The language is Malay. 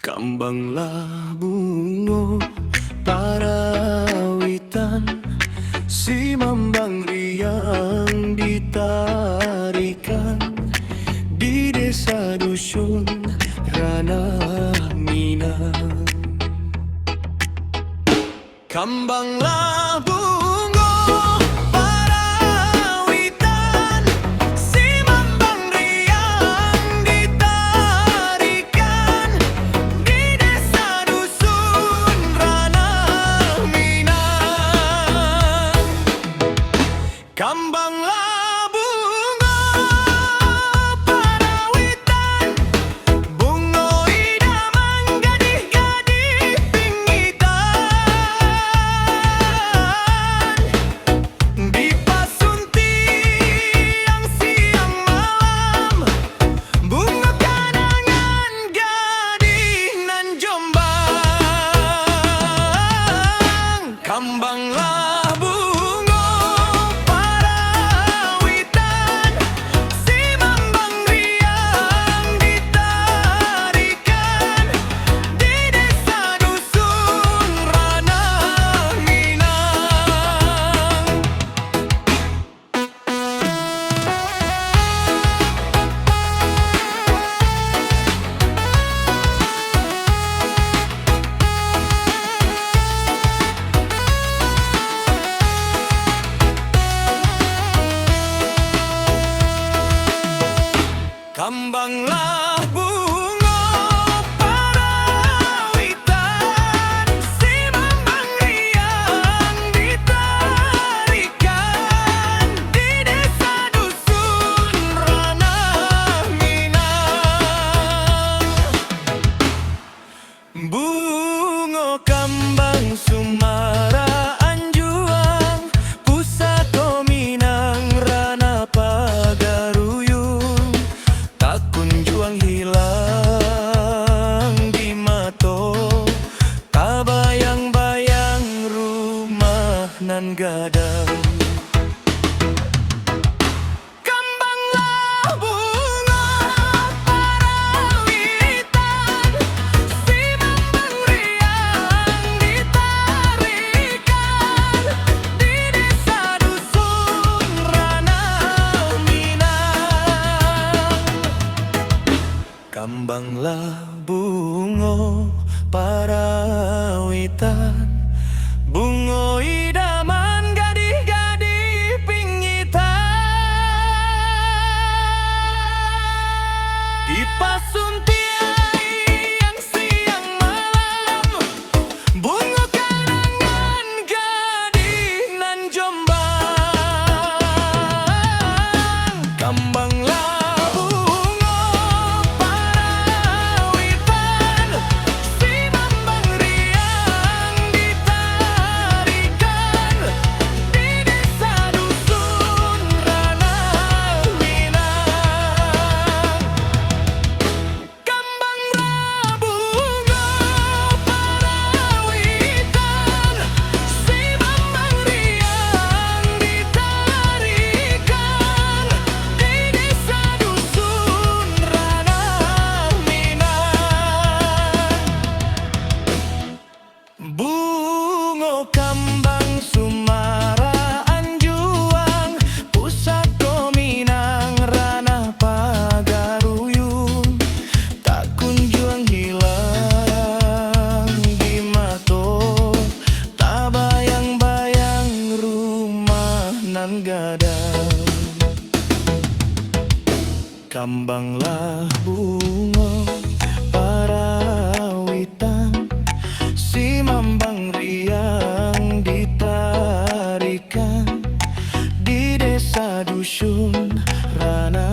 Kambanglah bungo parawitan, si mambang riang ditarikan di desa dusun ranah Minang. Kambanglah bungo parawitan, si mambang riang ditarikan di desa dusun ranah Minang. Kambanglah bungo parawitan, bungo idaman gadih-gadih pingitan, dipasun tiang siang malam, bunga karangan gadih nan Jombang. Kambanglah bungo parawitan, si mambang riang ditarikan di desa dusun ranah Minang. Kambanglah bungo parawitan, si mambang riang ditarikan di desa dusun ranah Minang. Bungo kambang Sumara Anjuang, Pusako Minang ranah Pagaruyung, tak kunjung hilang di mato, tak bayang-bayang rumah nan gadang. Kambanglah bungo parawitan, si mambang riang ditarikan di desa dusun ranah Minang. Kambanglah bungo parawitan, bungo idaman gadih-gadih pingitan, dipasun tiang siang malam, bunga karangan gadih nan Jombang. Kambanglah bungo parawitan, si mambang riang ditarikan di desa dusun ranah Minang. Kambanglah bungo parawitan, si mambang riang ditarikan di desa dusun ranah Minang. Bungo kambang Sumara Anjuang, Pusako Minang ranah Pagaruyung, tak kunjung hilang di mato, tak bayang-bayang rumah nan gadang. Kambanglah bungo parawitan, si mambang riang ditarikan di desa dusun ranah